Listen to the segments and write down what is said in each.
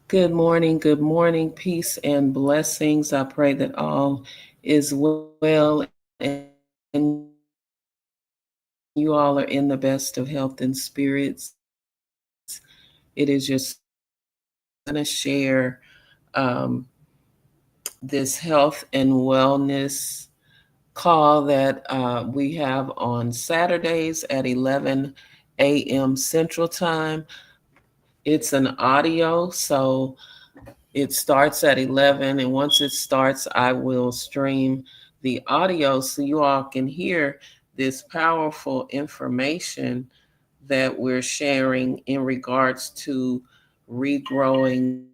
Good morning, peace and blessings. I pray that all is well and you all are in the best of health and spirits. It is your sister Tina, and I'm going to share um, this health and wellness call that we have on Saturdays at 11 a.m. Central Time. It's an audio, so it starts at 11, and once it starts, I will stream the audio so you all can hear this powerful information that we're sharing in regards to regrowing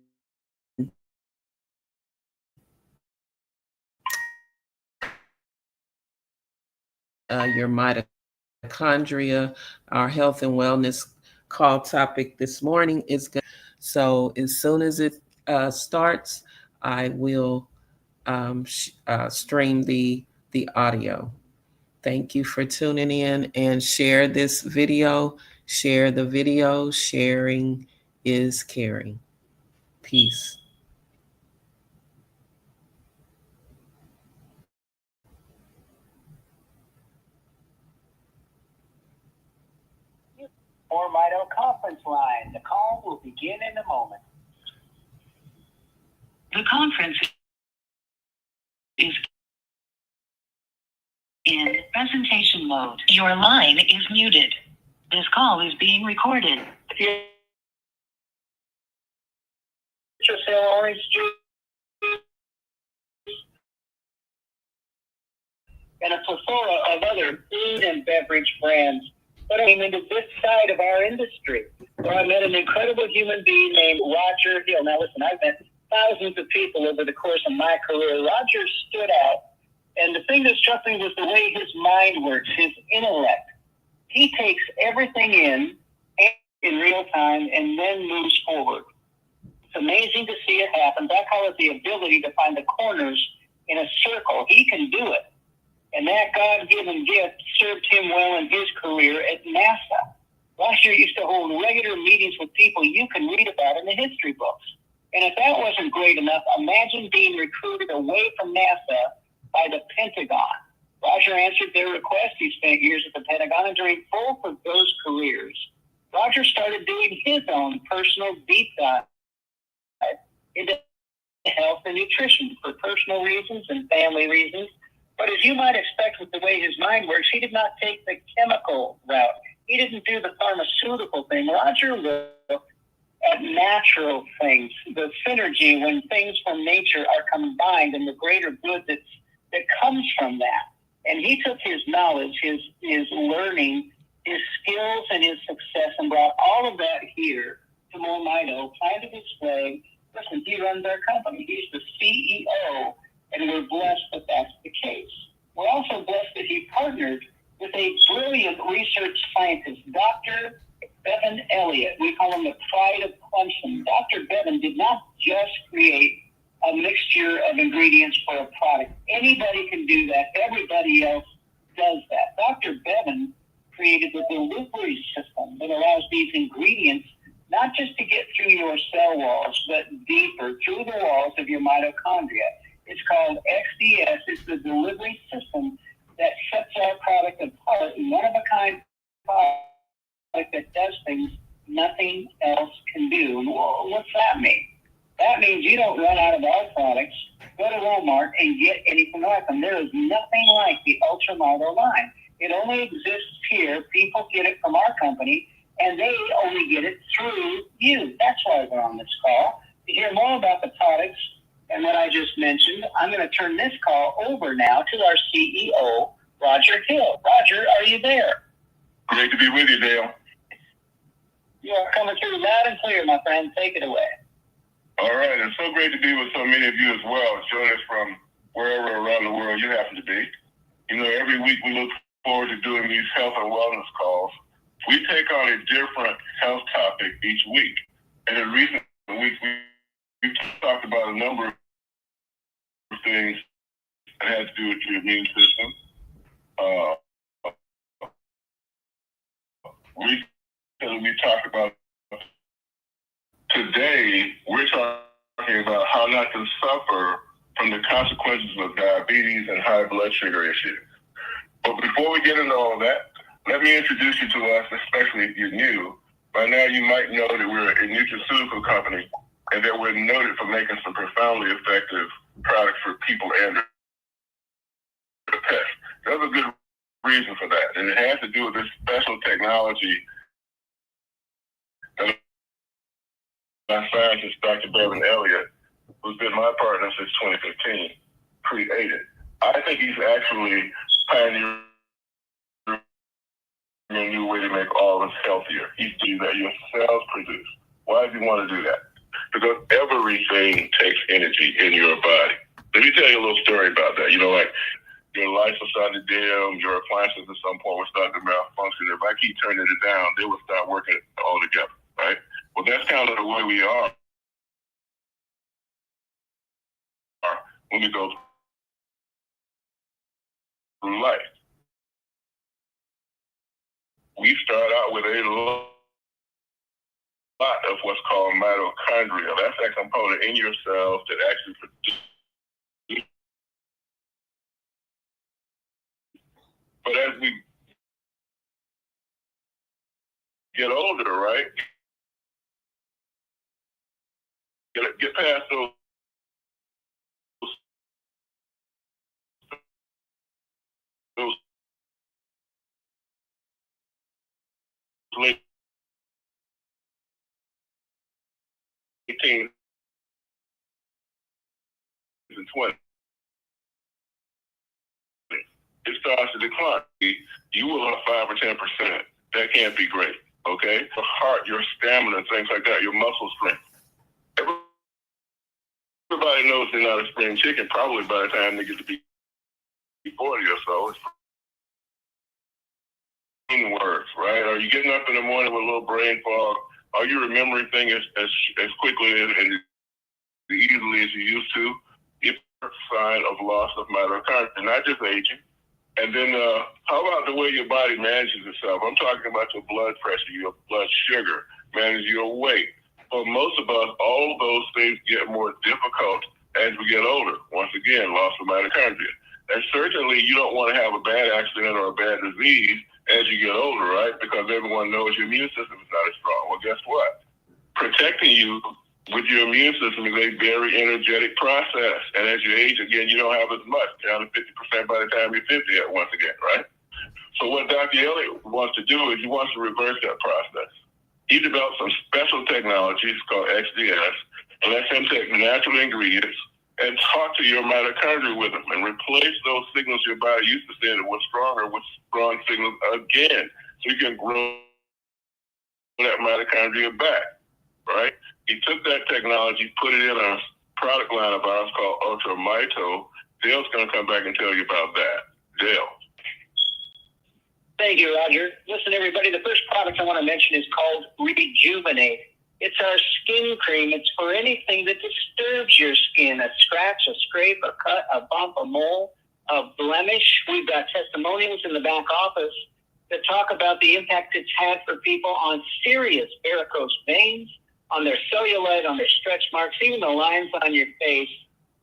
your mitochondria. Our health and wellness call topic this morning is going. So as soon as it starts, I will stream the audio. Thank you for tuning in and share this video. Share the video. Sharing is caring. Peace. Or Mito conference line. The call will begin in a moment. The conference is in presentation mode. Your line is muted. This call is being recorded. If you sell orange juice and a plethora of other food and beverage brands, but I came into this side of our industry where I met an incredible human being named Roger Hill. Now listen, I've met thousands of people over the course of my career. Roger stood out, and the thing that struck me was the way his mind works, his intellect. He takes everything in real time and then moves forward. It's amazing to see it happen. I call it the ability to find the corners in a circle. He can do it. And that God-given gift served him well in his career at NASA. Roger used to hold regular meetings with people you can read about in the history books. And if that wasn't great enough, imagine being recruited away from NASA by the Pentagon. Roger answered their request. He spent years at the Pentagon, and during both of those careers, Roger started doing his own personal deep dive into health and nutrition for personal reasons and family reasons. But as you might expect with the way his mind works, he did not take the chemical route. He didn't do the pharmaceutical thing. Roger looked at natural things, the synergy when things from nature are combined and the greater good that comes from that. And he took his knowledge, his learning, his skills, and his success and brought all of that here to More Mito, planted his flag. Listen, he runs our company. He's the CEO, and we're blessed that that's the case. We're also blessed that he partnered with a brilliant research scientist, Dr. Bevan Elliott. We call him the pride of Clemson. Dr. Bevan did not just create a mixture of ingredients for a product. Anybody can do that. Everybody else does that. Dr. Bevan created the delivery system that allows these ingredients not just to get through your cell walls, but deeper through the walls of your mitochondria. It's called XDS. It's the delivery system that sets our product apart, one-of-a-kind product that does things nothing else can do. Well, what's that mean? That means you don't run out of our products, go to Walmart and get anything like them. There is nothing like the Ultra Mito line. It only exists here. People get it from our company, and they only get it through you. That's why we're on this call. To hear more about the products and what I just mentioned, I'm going to turn this call over now to our CEO, Roger Hill. Roger, are you there? Great to be with you, Dale. You are coming through loud and clear, my friend. Take it away. All right. It's so great to be with so many of you as well. Join us from wherever around the world you happen to be. You know, every week we look forward to doing these health and wellness calls. We take on a different health topic each week. And in recent weeks, we've talked about a number of things that have to do with your immune system. Recently, we talked about Today, we're talking about how not to suffer from the consequences of diabetes and high blood sugar issues. But before we get into all that, let me introduce you to us, especially if you're new. By now, you might know that we're a nutraceutical company and that we're noted for making some profoundly effective products for people and their pets. There's a good reason for that, and it has to do with this special technology that my scientist, Dr. Bevan Elliott, who's been my partner since 2015, created. I think he's actually pioneering a new way to make all this healthier. He's doing that your cells produce. Why does he want to do that? Because everything takes energy in your body. Let me tell you a little story about that. You know, like your lights will start to dim, your appliances at some point will start to malfunction. If I keep turning it down, they will start working all together, right? Well, that's kind of the way we are when we go through life. We start out with a lot of what's called mitochondria. That's that component in your cells that actually produce. But as we get older, right? Get past those late 18s and 20s. It starts to decline. You will have 5 or 10%. That can't be great, okay? Your heart, your stamina, things like that, your muscle strength. Everybody knows they're not a spring chicken probably by the time they get to be 40 or so. It's words, right? Are you getting up in the morning with a little brain fog? Are you remembering things as quickly and as easily as you used to? It's a sign of loss of mitochondria, not just aging. And then how about the way your body manages itself? I'm talking about your blood pressure, your blood sugar, manage your weight. For most of us, all of those things get more difficult as we get older. Once again, loss of mitochondria. And certainly you don't want to have a bad accident or a bad disease as you get older, right? Because everyone knows your immune system is not as strong. Well, guess what? Protecting you with your immune system is a very energetic process. And as you age, again, you don't have as much, down to 50% by the time you're 50 once again, right? So what Dr. Elliott wants to do is he wants to reverse that process. He developed some special technologies called XDS, and lets him take natural ingredients and talk to your mitochondria with them and replace those signals your body used to send that were stronger with strong signals again. So you can grow that mitochondria back, right? He took that technology, put it in a product line of ours called Ultra Mito. Dale's going to come back and tell you about that. Dale. Thank you, Roger. Listen, everybody, the first product I want to mention is called Rejuvenate. It's our skin cream. It's for anything that disturbs your skin, a scratch, a scrape, a cut, a bump, a mole, a blemish. We've got testimonials in the back office that talk about the impact it's had for people on serious varicose veins, on their cellulite, on their stretch marks, even the lines on your face.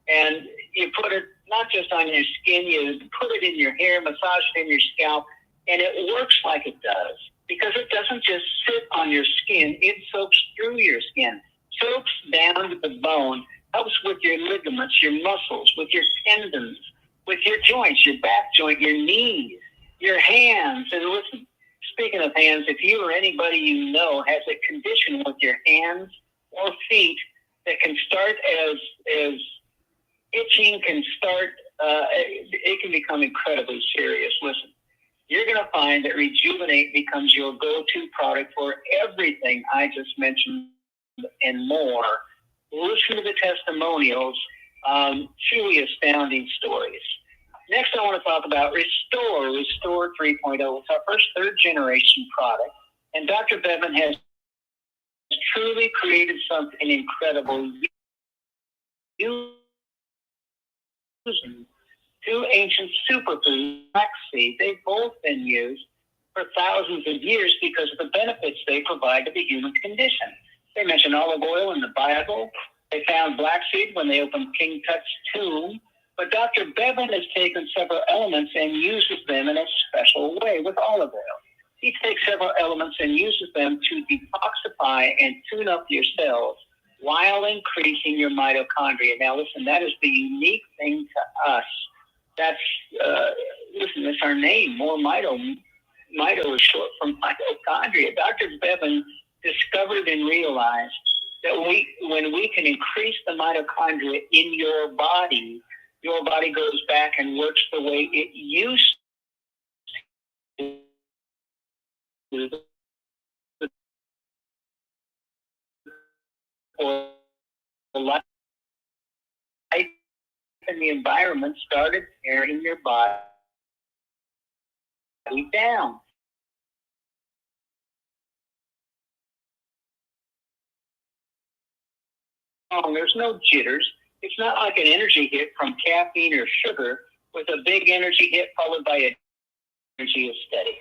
And you put it not just on your skin, you put it in your hair, massage it in your scalp, and it works like it does because it doesn't just sit on your skin. It soaks through your skin, soaks down to the bone, helps with your ligaments, your muscles, with your tendons, with your joints, your back joint, your knees, your hands. And listen, speaking of hands, if you or anybody you know has a condition with your hands or feet that can start as itching, can start, it can become incredibly serious. Listen, you're going to find that Rejuvenate becomes your go-to product for everything I just mentioned and more. Listen to the testimonials, truly astounding stories. Next, I want to talk about Restore 3.0. It's our first third-generation product, and Dr. Bevan has truly created something incredible. Using two ancient superfoods, flaxseed, they've both been used for thousands of years because of the benefits they provide to the human condition. They mention olive oil in the Bible. They found black seed when they opened King Tut's tomb. But Dr. Bevan has taken several elements and uses them in a special way with olive oil. He takes several elements and uses them to detoxify and tune up your cells while increasing your mitochondria. Now, listen, that is the unique thing to us. That's, listen, that's our name, more mito. Mito is short for mitochondria. Dr. Bevan discovered and realized that when we can increase the mitochondria in your body goes back and works the way it used to. Or the life in the environment started tearing your body down. There's no jitters. It's not like an energy hit from caffeine or sugar with a big energy hit followed by an energy aesthetic.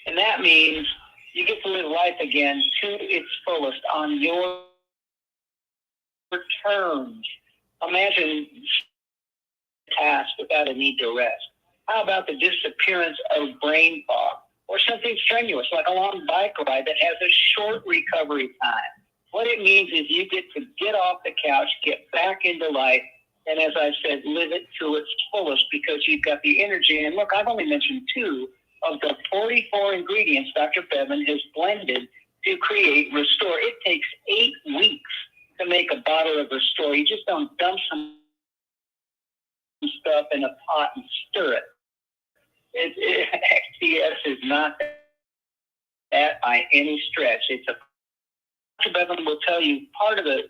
And that means you get to live life again to its fullest on your terms. Imagine a task without a need to rest. How about the disappearance of brain fog or something strenuous like a long bike ride that has a short recovery time? What it means is you get to get off the couch, get back into life, and as I said, live it to its fullest because you've got the energy. And look, I've only mentioned 2 of the 44 ingredients Dr. Bevan has blended to create Restore. It takes 8 weeks to make a bottle of Restore. You just don't dump some stuff in a pot and stir it. XPS is not that by any stretch. It's a Dr. Bevan will tell you part of the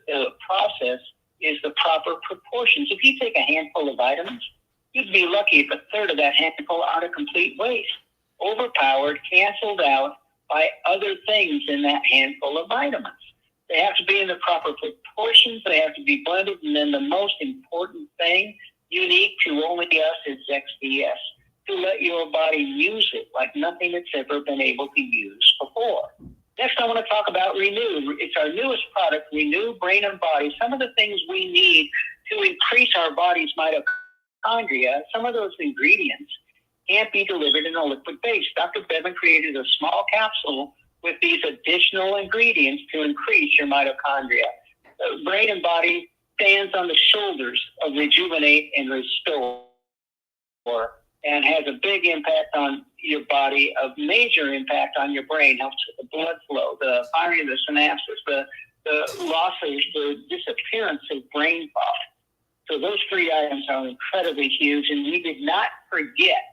process is the proper proportions. If you take a handful of vitamins, you'd be lucky if a third of that handful are a complete waste, overpowered, canceled out by other things in that handful of vitamins. They have to be in the proper proportions. They have to be blended. And then the most important thing, unique to only us, is XPS, to let your body use it like nothing it's ever been able to use before. Next, I want to talk about Renew. It's our newest product, Renew Brain and Body. Some of the things we need to increase our body's mitochondria, some of those ingredients can't be delivered in a liquid base. Dr. Bevan created a small capsule with these additional ingredients to increase your mitochondria. Brain and Body stands on the shoulders of Rejuvenate and Restore and has a big impact on your body, a major impact on your brain, helps with the blood flow, the firing of the synapses, the loss of the disappearance of brain fog. So those 3 items are incredibly huge. And we did not forget,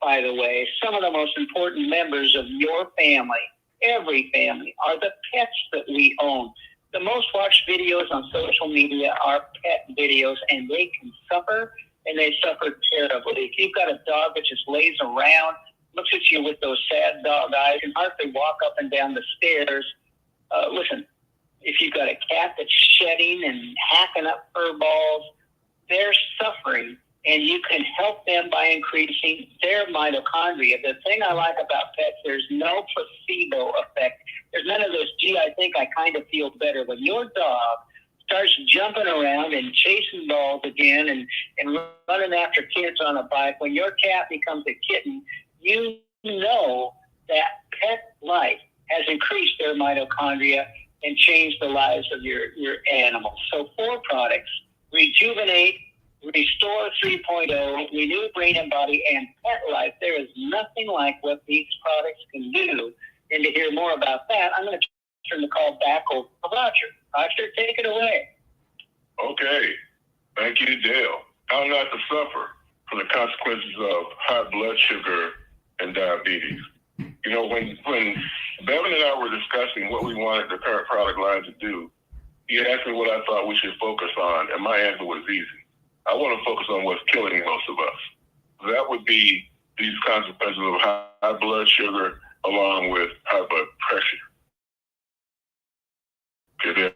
by the way, some of the most important members of your family, every family, are the pets that we own. The most watched videos on social media are pet videos, and they can suffer, and they suffer terribly. If you've got a dog that just lays around, looks at you with those sad dog eyes, and hardly walk up and down the stairs, listen, if you've got a cat that's shedding and hacking up fur balls, they're suffering, and you can help them by increasing their mitochondria. The thing I like about pets, there's no placebo effect. There's none of this, gee, I think I kind of feel better. When your dog starts jumping around and chasing balls again and running after kids on a bike, when your cat becomes a kitten, you know that pet life has increased their mitochondria and changed the lives of your animals. So 4 products: Rejuvenate, Restore 3.0, Renew Brain and Body, and Pet Life. There is nothing like what these products can do. And to hear more about that, I'm going to turn the call back over to Roger. Roger, take it away. Okay. Thank you, Dale. How not to suffer from the consequences of high blood sugar and diabetes. You know, when Bevan and I were discussing what we wanted the current product line to do, he asked me what I thought we should focus on, and my answer was easy. I want to focus on what's killing most of us. That would be these consequences of high blood sugar along with high blood pressure. Okay,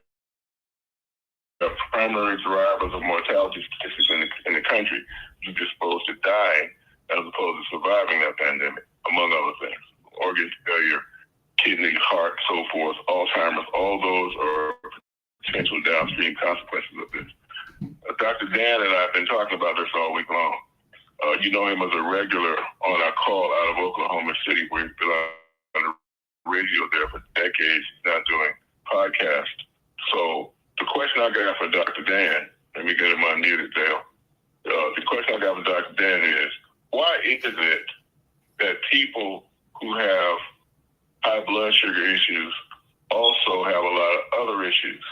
they're primary drivers of mortality statistics in the country. You're disposed to dying as opposed to surviving that pandemic, among other things. Organ failure, kidney, heart, so forth, Alzheimer's, all those are potential downstream consequences of this. Dr. Dan and I have been talking about this all week long. You know him as a regular on our call out of Oklahoma City, where he's been on the radio there for decades, now doing podcasts. So the question I got for Dr. Dan, let me get him unmuted, Dale. The question I got for Dr. Dan is, why is it that people who have high blood sugar issues also have a lot of other issues?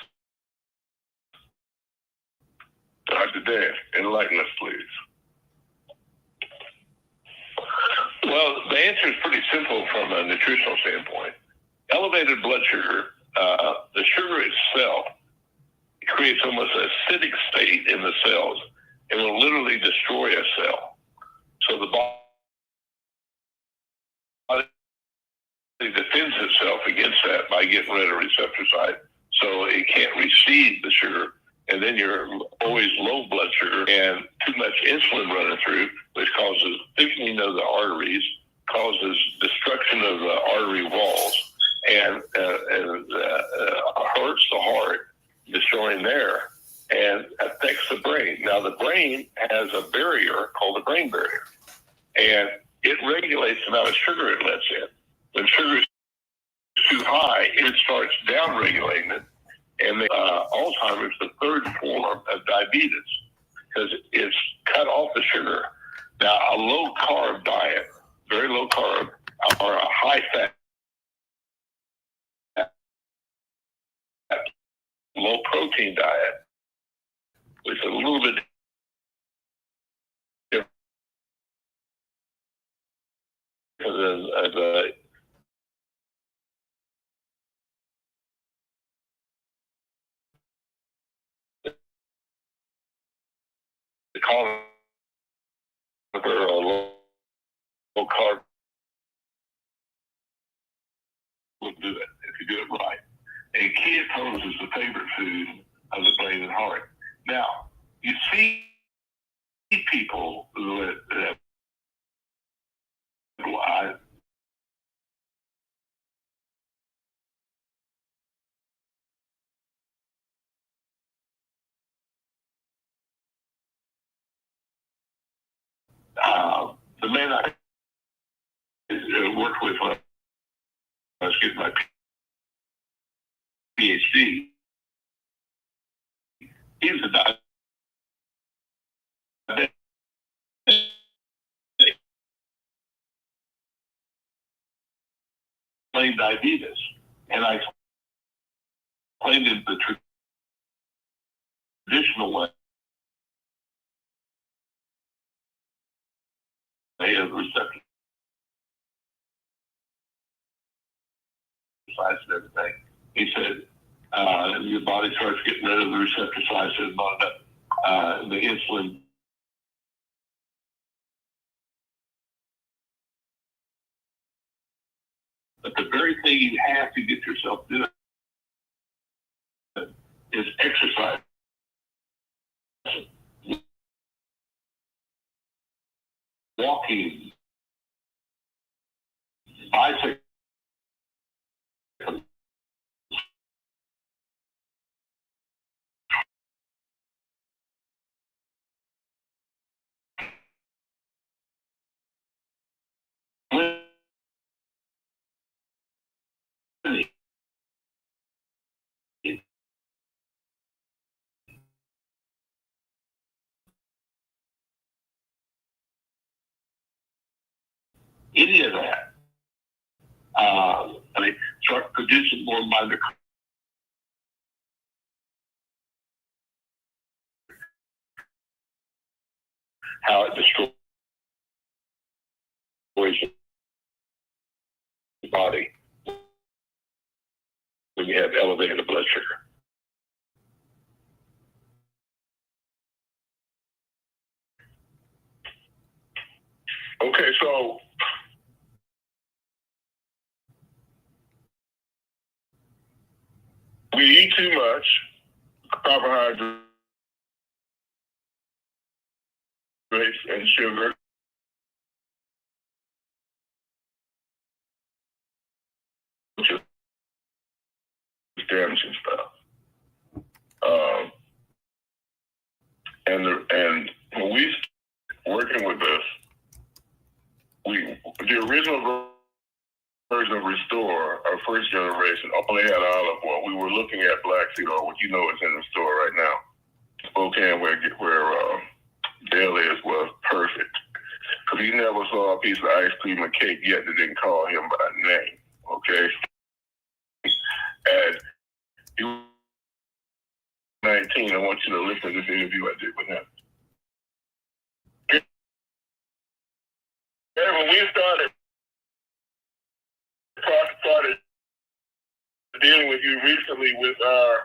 Dr. Dan, enlighten us, please. Well, the answer is pretty simple from a nutritional standpoint. Elevated blood sugar, the sugar itself creates almost an acidic state in the cells. It will literally destroy a cell. So the body defends itself against that by getting rid of receptor site, so it can't receive the sugar. And then you're always low blood sugar and too much insulin running through, which causes thickening of the arteries, causes destruction of the artery walls, and hurts the heart, destroying there, and affects the brain. Now, the brain has a barrier called the brain barrier, and it regulates the amount of sugar it lets in. When sugar is too high, it starts down-regulating it. And Alzheimer's is the third form of diabetes because it's cut off the sugar. Now, a low-carb diet, very low carb, or a high-fat, low-protein diet, which is a little bit different than the carnivore or low carb will do it if you do it right. And ketose is the favorite food of the brain and heart. Now, you see people that the man I worked with when I was getting my PhD, he was a diabetic. Plain diabetes, and I explained it the traditional way of receptor sites and everything. He said, your body starts getting rid of the receptor sites and the insulin. But the very thing you have to get yourself doing is exercise. Walking, bicycle, any of that. Start producing more mitochondria. How it destroys the body when you have elevated blood sugar. Okay, so we eat too much carbohydrates and sugar. Which is damaging stuff. Um, and when we working with this, the original version of Restore, our first generation, only had olive oil. We were looking at black seed oil, which you know is in the store right now. Spokane, where Dale is, was perfect. Because he never saw a piece of ice cream or cake yet that didn't call him by name. Okay? And he was 19. I want you to listen to this interview I did with him. And when we started dealing with you recently with our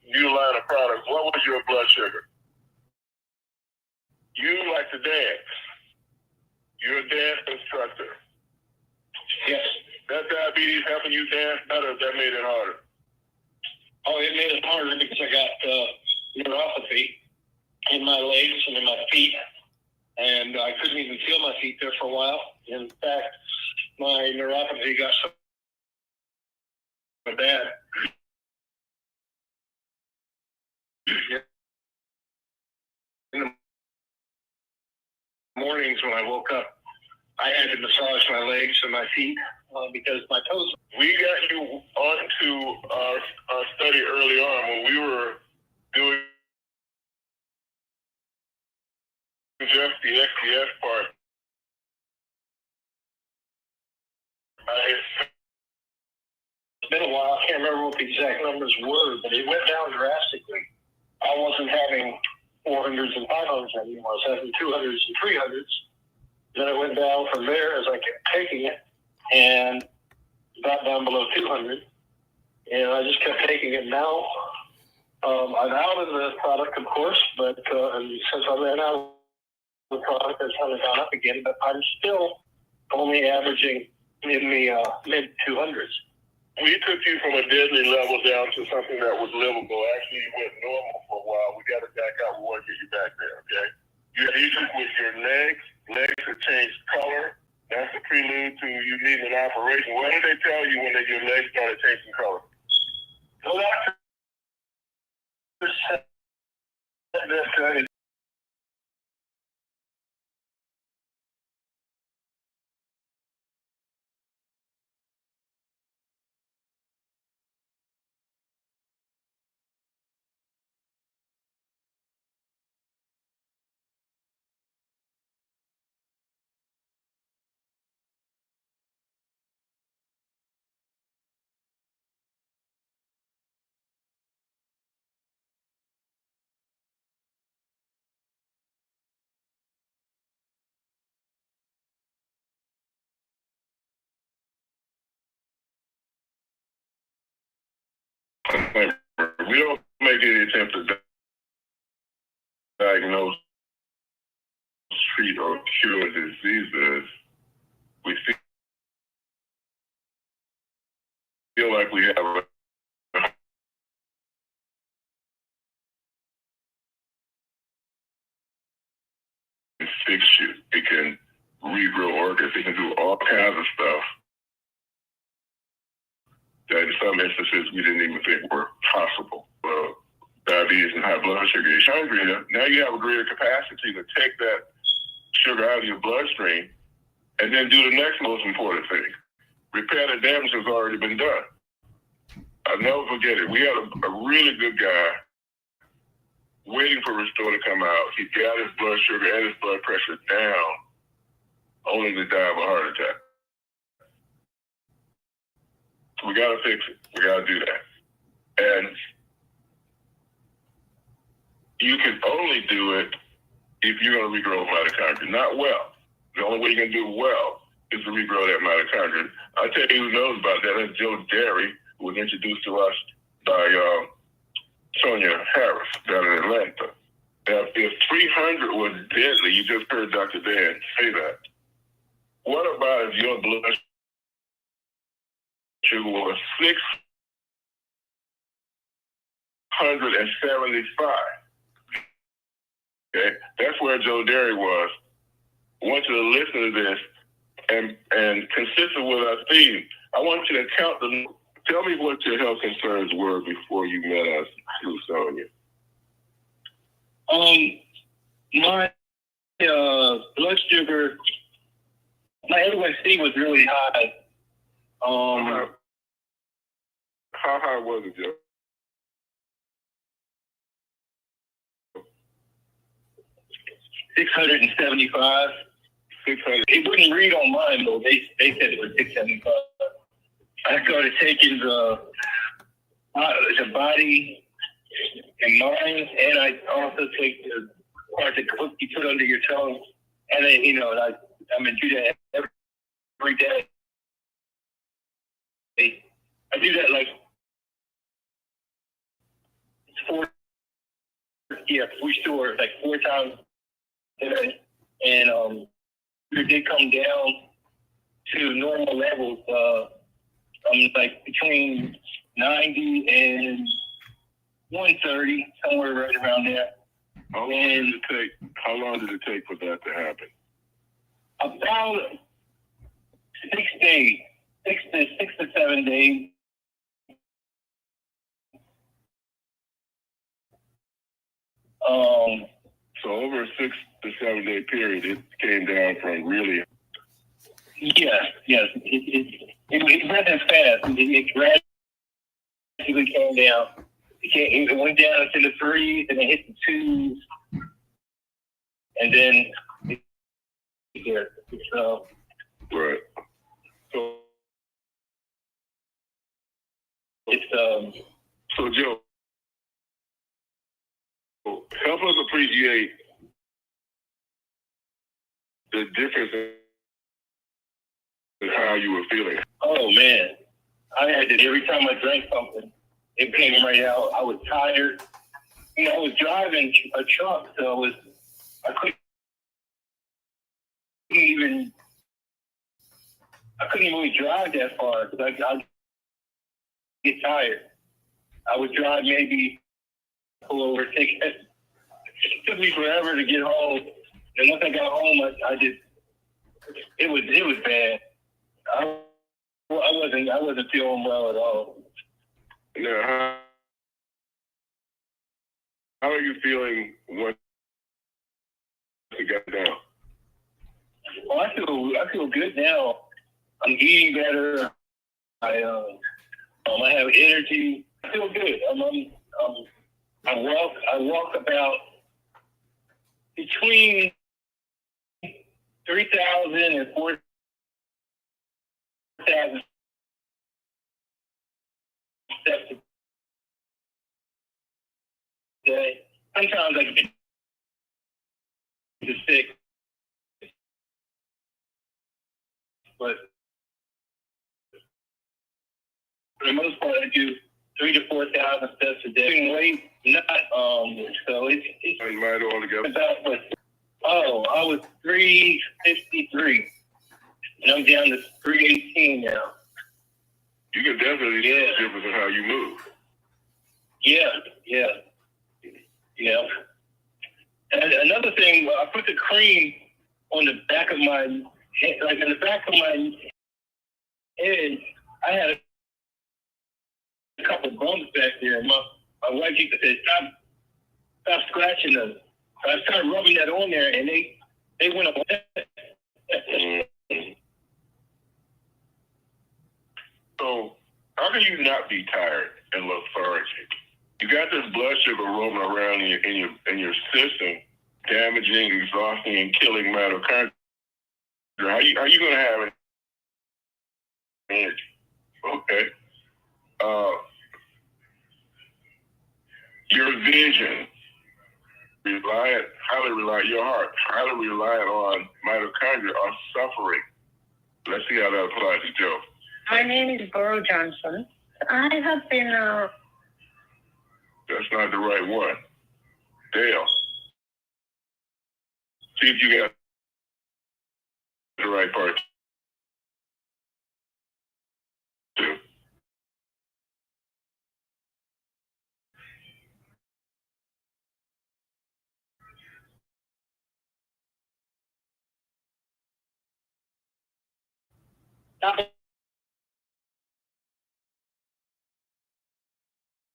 new line of products, what was your blood sugar? You like to dance. You're a dance instructor. Yes. That diabetes helping you dance better, that made it harder? Oh, it made it harder because I got neuropathy in my legs and in my feet, and I couldn't even feel my feet there for a while. In fact, my neuropathy got so bad. In the mornings when I woke up, I had to massage my legs and my feet because my toes. We got you onto our study early on when we were doing just the XDS part. It's been a while. I can't remember what the exact numbers were, but it went down drastically. I wasn't having 400s and 500s anymore. I was having 200s and 300s. Then it went down from there as I kept taking it and got down below 200. And I just kept taking it. Now I'm out of the product, of course, but and since I ran out of the product, it's kind of gone up again. But I'm still only averaging in the mid 200s. We took you from a deadly level down to something that was livable. Actually, you went normal for a while. We got it back out. We want to get you back there, okay? You had issues with your legs. Legs have changed color. That's the prelude to you needing an operation. What did they tell you when your legs started changing color? The doctor said that We don't make any attempt to diagnose, treat, or cure diseases. We feel like we have a fix you. It can regrow organs. It can do all kinds of stuff that in some instances we didn't even think were possible. Diabetes and high blood sugar is hungry. Now you have a greater capacity to take that sugar out of your bloodstream and then do the next most important thing. Repair the damage that's already been done. I'll never forget it. We had a really good guy waiting for Restore to come out. He got his blood sugar and his blood pressure down, only to die of a heart attack. We got to fix it. We got to do that. And you can only do it if you're going to regrow mitochondria. Not well. The only way you can do it well is to regrow that mitochondria. I'll tell you who knows about that. That's Joe Derry, who was introduced to us by Sonia Harris down in Atlanta. Now, if 300 was deadly, you just heard Dr. Dan say that. What about if your blood sugar was 675? Okay, that's where Joe Derry was. I want you to listen to this and consistent with our theme, I want you to tell me what your health concerns were before you met us through Sonia. My blood sugar, my A1C was really high. How high was it, Joe? 675. 600. It wouldn't read on mine though. They said it was 675. I started taking the body and mind, and I also take the part that you put under your tongue, and then I'm gonna do that every day. I do that like 4 times a day, and it did come down to normal levels. I'm like between 90 and 130, somewhere right around there. How long did it take for that to happen? About 6 days, 6 to 7 days. So over a 6 to 7 day period, it came down from really. Yes. It wasn't fast. It gradually came down. It went down to the 3s, and it hit the 2s, and then here. So Right. So it's So Joe, help us appreciate the difference in how you were feeling. Oh man, I had to every time I drank something, it came right out. I was tired. I was driving a truck, so I couldn't even really drive that far because I get tired. I would drive maybe pull over, it took me forever to get home. And once I got home, it was bad. I wasn't feeling well at all. Now, how are you feeling once it got down? Well, I feel good now. I'm eating better. I have energy. I feel good. I walk about between 3,000 and 4,000 steps a day. Sometimes I get to 6, but for the most part, I do 3,000 to 4,000 steps a day. Weight, not so it's Mind altogether. about what. Oh, I was 353, and I'm down to 318 now. You can definitely see the difference in how you move. Yeah. And another thing, I put the cream on the back of my head, like in the back of my head. I had a couple of bumps back there. My wife used to say, "Stop scratching them." So I started rubbing that on there, and they went away. So how can you not be tired and lethargic? You got this blood sugar roaming around in your system, damaging, exhausting, and killing mitochondria. How you going to have energy? Okay. Your vision, your heart, highly reliant on mitochondria are suffering. Let's see how that applies to Joe. My name is Boro Johnson. I have been That's not the right one. Dale. See if you got the right part. Stop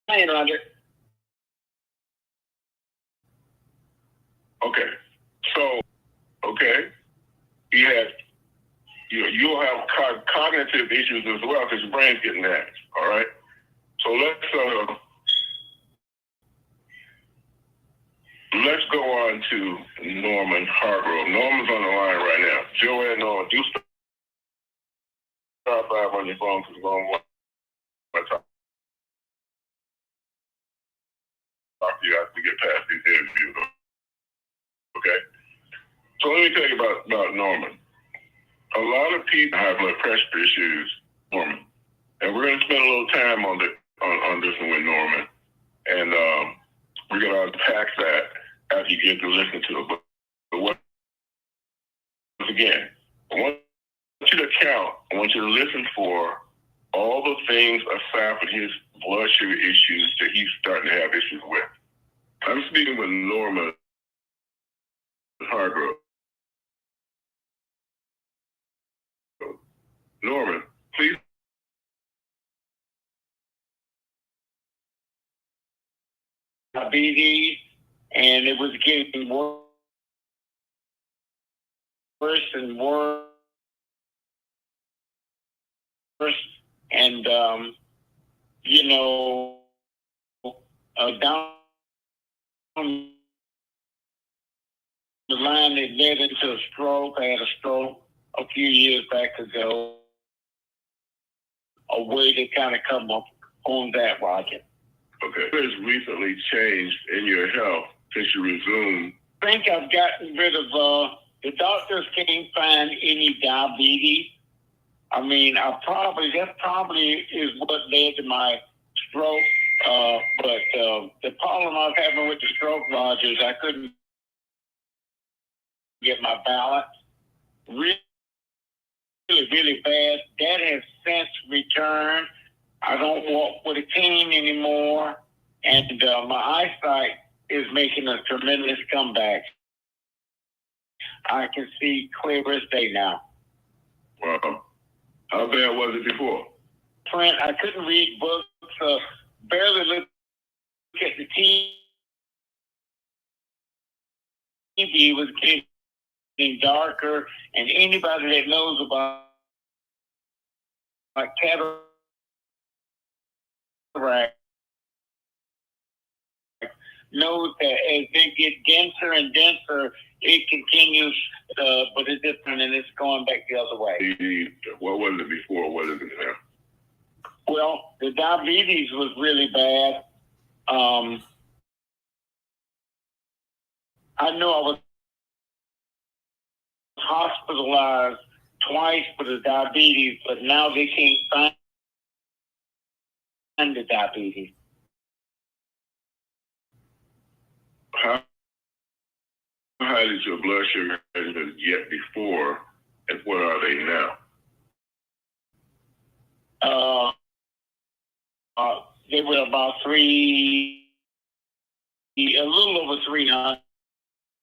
playing, Roger. Okay. So, okay, he has, you'll have cognitive issues as well because your brain's getting that. All right. So let's go on to Norman Hargrove. Norman's on the line right now. Joanne, Norman, do start five on your phone because we're going to talk to you after we get past these interviews. Okay. So let me tell you about Norman. A lot of people have blood pressure issues, Norman, and we're going to spend a little time on this one with Norman, and we're going to unpack that after you get to listen to it. But once again, I want you to count. I want you to listen for all the things aside from his blood sugar issues that he's starting to have issues with. I'm speaking with Norman Hargrove. Norman, please. Diabetes, and it was getting worse and worse. And, down the line, it led into a stroke. I had a stroke a few years back ago. A way to kind of come up on that, Roger. Okay. What has recently changed in your health since you resumed? I think I've gotten rid of, the doctors can't find any diabetes. I mean, that probably is what led to my stroke. But the problem I was having with the stroke, Roger, is I couldn't get my balance. Really, really bad. That has since returned. I don't walk with a cane anymore, and my eyesight is making a tremendous comeback. I can see clear as day now. Wow. How bad was it before? Trent, I couldn't read books, barely look at the TV. It was getting darker, and anybody that knows about cataract knows that as they get denser and denser, it continues, but it's different, and it's going back the other way. What was it before? What is it now? Well, the diabetes was really bad. I know I was hospitalized twice for the diabetes, but now they can't find the diabetes. How high is your blood sugar yet before, and what are they now? They were about a little over 300,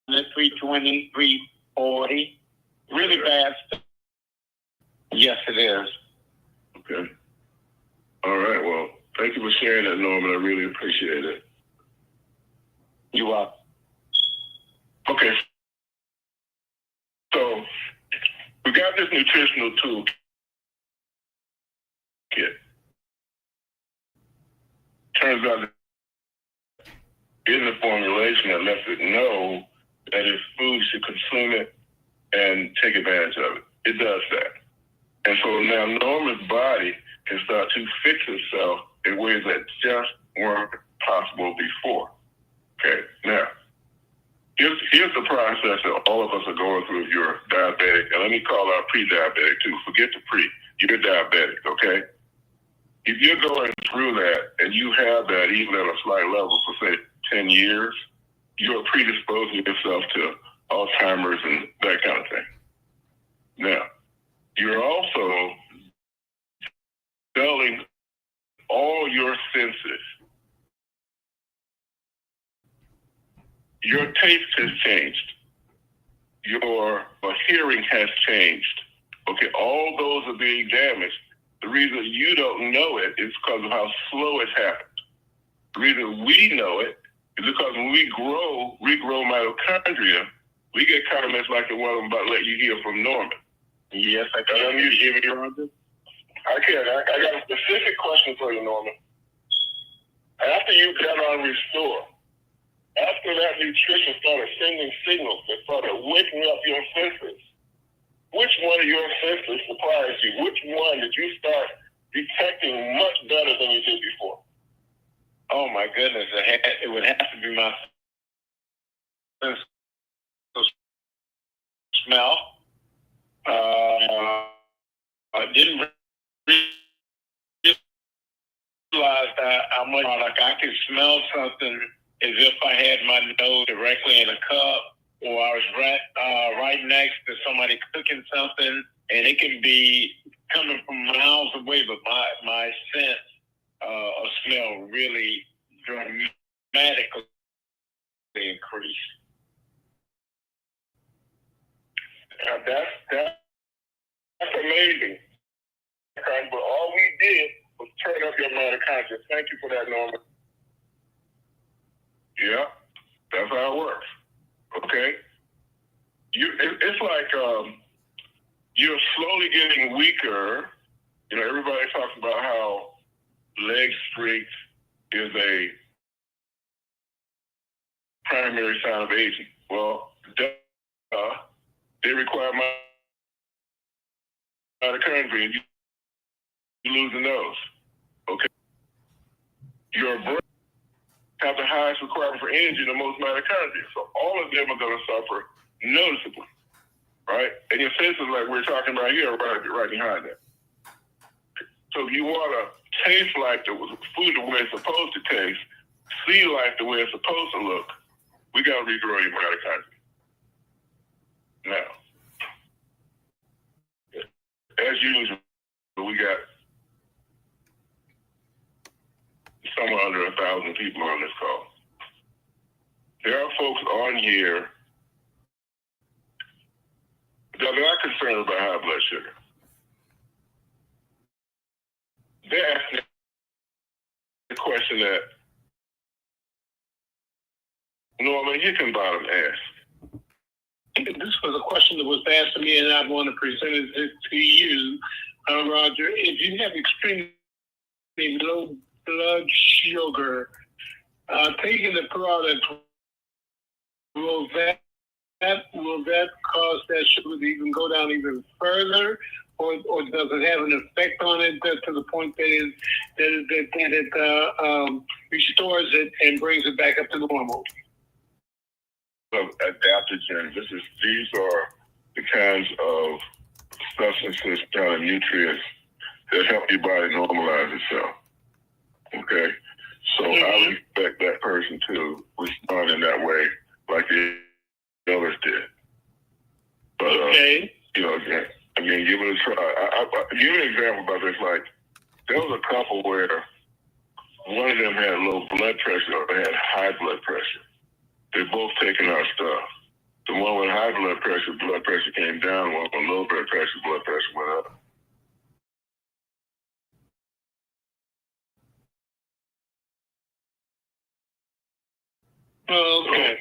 320, 340. Really bad. Yes, it is. Okay. All right. Well, thank you for sharing that, Norman. I really appreciate it. You are. Okay. So we got this nutritional tool kit. Turns out in the formulation that lets it know that it's food, you should consume it and take advantage of it. It does that. And so now Norman's body can start to fix itself in ways that just weren't possible before. Okay, now, here's the process that all of us are going through if you're diabetic. And let me call out pre-diabetic too. Forget the pre. You're diabetic, okay? If you're going through that and you have that even at a slight level for, say, 10 years, you're predisposing yourself to Alzheimer's and that kind of thing. Now, you're also dulling all your senses. Your taste has changed. Your hearing has changed. Okay, all those are being damaged. The reason you don't know it is because of how slow it's happened. The reason we know it is because when we regrow mitochondria, we get comments like the one I'm about to let you hear from Norman. Yes, I can. You hear me, Roger? I can. I got a specific question for you, Norman. After you got on Restore, after that nutrition started sending signals that started waking up your senses, which one of your senses surprised you? Which one did you start detecting much better than you did before? Oh my goodness! It would have to be my sense of smell. I didn't realize how much like I could smell something as if I had my nose directly in a cup, or I was right next to somebody cooking something, and it can be coming from miles away, but my sense of smell really dramatically increased. That's amazing. But all we did was turn up your mitochondria. Thank you for that, Norman. Yeah, that's how it works. Okay? It's like you're slowly getting weaker. You know, everybody talks about how leg strength is a primary sign of aging. Well, they require mitochondria, and you losing those. Okay? Your brain have the highest requirement for energy and the most mitochondria. So all of them are going to suffer noticeably, right? And your senses, like we're talking about here, are right behind that. So if you want to taste like the food the way it's supposed to taste, see life the way it's supposed to look, we got to regrow your mitochondria. Now, as usual, we got somewhere under 1,000 people on this call. There are folks on here that are not concerned about high blood sugar. They're asking the question that Norman Hickenbottom asked. This was a question that was asked to me, and I want to present it to you, Roger. If you have extremely low blood sugar, taking the product, will that cause that sugar to even go down even further, or does it have an effect on it to the point that it restores it and brings it back up to normal? Of adaptogens. These are the kinds of substances, kind of nutrients that help your body normalize itself. Okay? So I would expect that person to respond in that way like the others did. But, okay. You know, again, give it a try. I'll give you an example about this. Like, there was a couple where one of them had low blood pressure or had high blood pressure. They're both taking our stuff. The one with high blood pressure came down. One with low blood pressure went up. Okay.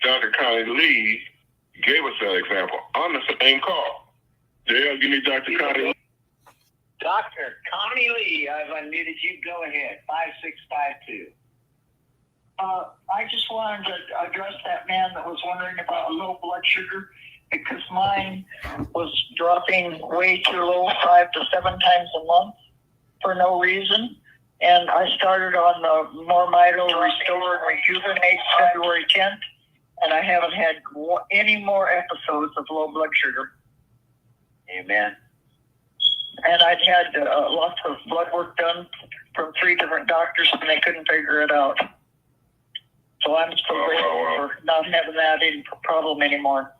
Dr. Connie Lee gave us that example on the same call. Dale, give me Dr. Connie Lee. Dr. Connie Lee, I've unmuted you. Go ahead. 5652. I just wanted to address that man that was wondering about low blood sugar, because mine was dropping way too low, 5 to 7 times a month for no reason. And I started on the Mormito Restore and Rejuvenate February 10th, and I haven't had any more episodes of low blood sugar. Amen. And I'd had lots of blood work done from 3 different doctors, and they couldn't figure it out. So I'm so grateful for not having that problem anymore.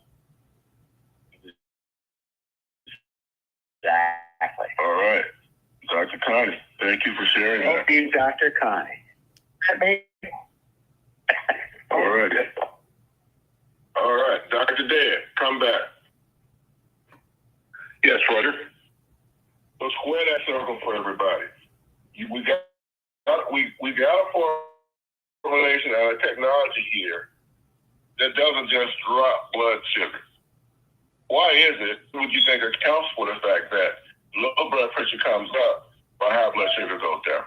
Exactly. All right. Dr. Connie, thank you for sharing that. Thank you, Dr. Connie. All right. All right. Dr. Dan, come back. Yes, Roger. So square that circle for everybody. We got a formulation and a technology here that doesn't just drop blood sugar. Why is it, would you think, accounts for the fact that low blood pressure comes up while high blood sugar goes down?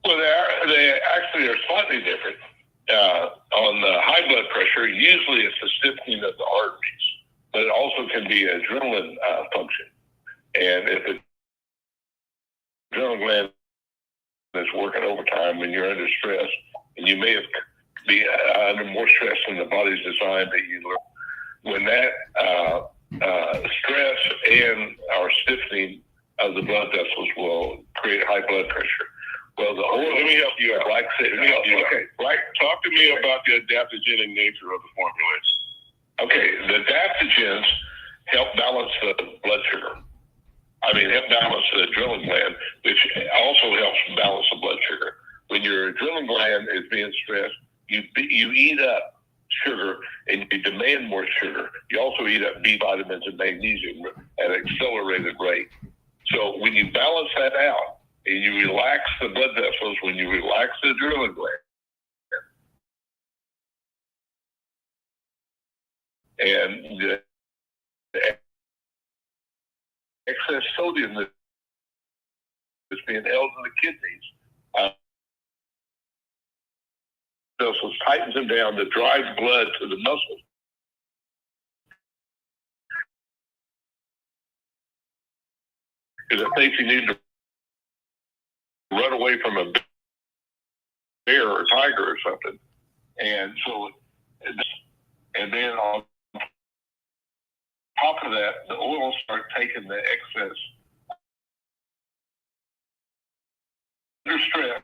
Well, they actually are slightly different. On the high blood pressure, usually it's the stiffening of the arteries, but it also can be adrenaline function. And if the adrenaline gland is working overtime when you're under stress, and you may be under more stress than the body's designed that you learn. When that stress and our stiffening of the blood vessels will create high blood pressure. Well, Let me help you out. Okay. Right. Talk to me about the adaptogenic nature of the formulation. Okay, the adaptogens help balance the blood sugar. Help balance the adrenaline gland, which also helps balance the blood sugar. When your adrenaline gland is being stressed, you eat up sugar and you demand more sugar. You also eat up B vitamins and magnesium at an accelerated rate. So when you balance that out and you relax the blood vessels, when you relax the adrenaline gland, and the excess sodium that is being held in the kidneys, vessels tightens them down to drive blood to the muscles. Because it thinks you need to run away from a bear or tiger or something. And so, and then on top of that, the oils start taking the excess. Under stress,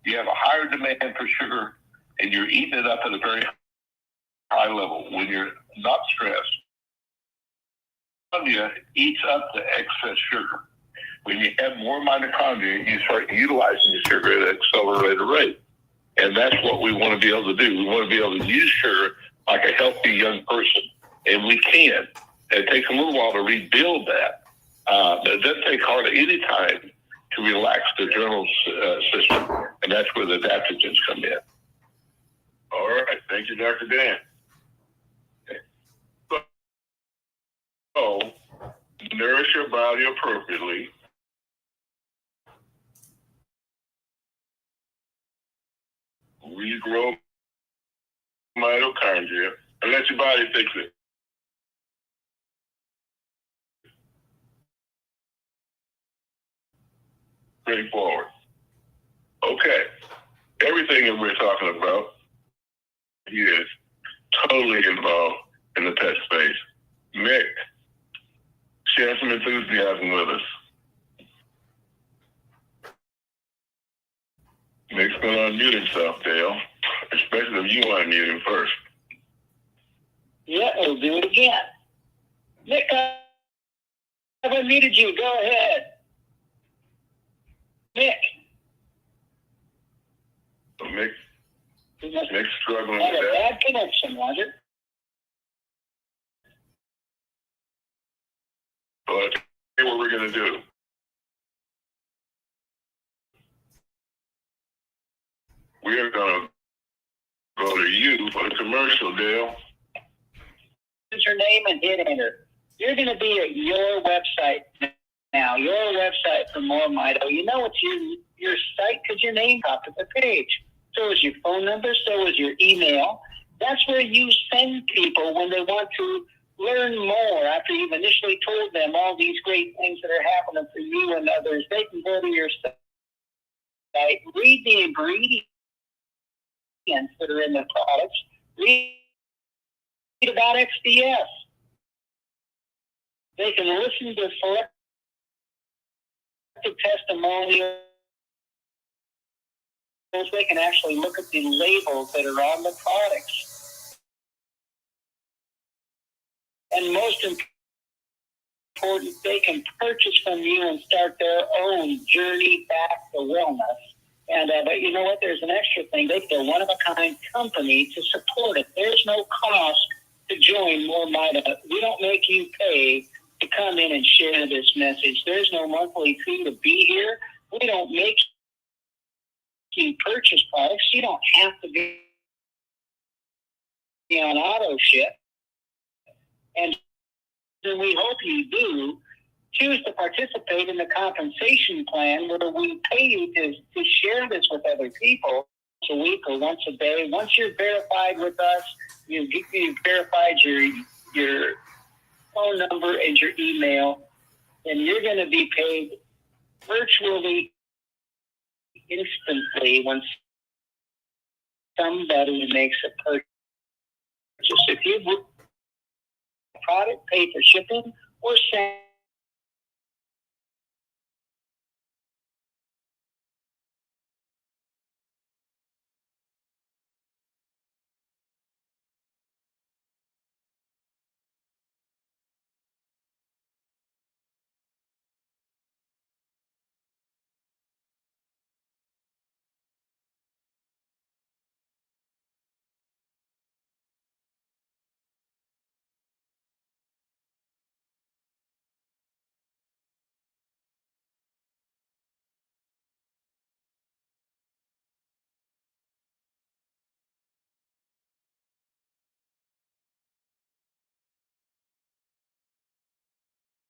you have a higher demand for sugar, and you're eating it up at a very high level. When you're not stressed, mitochondria eats up the excess sugar. When you have more mitochondria, you start utilizing the sugar at an accelerated rate. And that's what we want to be able to do. We want to be able to use sugar like a healthy young person. And we can. It takes a little while to rebuild that. But it doesn't take hardly any time to relax the adrenal system. And that's where the adaptogens come in. All right. Thank you, Dr. Dan. So, nourish your body appropriately. Regrow mitochondria and let your body fix it. Straightforward. Okay. Everything that we're talking about is totally involved in the pet space. Mick, share some enthusiasm with us. Mick's going to unmute himself, Dale, especially if you unmute him first. Yeah, we'll do it again. Nick, I've unmuted you. Go ahead. Nick. So Mick's struggling Had with a that. bad connection, was it? But here's what we're going to do. We are going to go to you for the commercial, Dale. Use your name and hit enter. You're going to be at your website now, your website for More Mito. You know it's your site because your name popped at the page. So is your phone number, so is your email. That's where you send people when they want to learn more after you've initially told them all these great things that are happening for you and others. They can go to your site, read the ingredients that are in the products, read about XDS. They can listen to selected testimonials. They can actually look at the labels that are on the products. And most important, they can purchase from you and start their own journey back to wellness And but you know what? There's an extra thing. They're a one-of-a-kind company to support it. There's no cost to join More Mida. We don't make you pay to come in and share this message. There's no monthly fee to be here. We don't make you purchase products. You don't have to be on auto ship. And we hope you do choose to participate in the compensation plan where we pay you to share this with other people once a week or once a day. Once you're verified with us, you've verified your phone number and your email, and you're going to be paid virtually instantly when somebody makes a purchase. If you book a product, pay for shipping, or send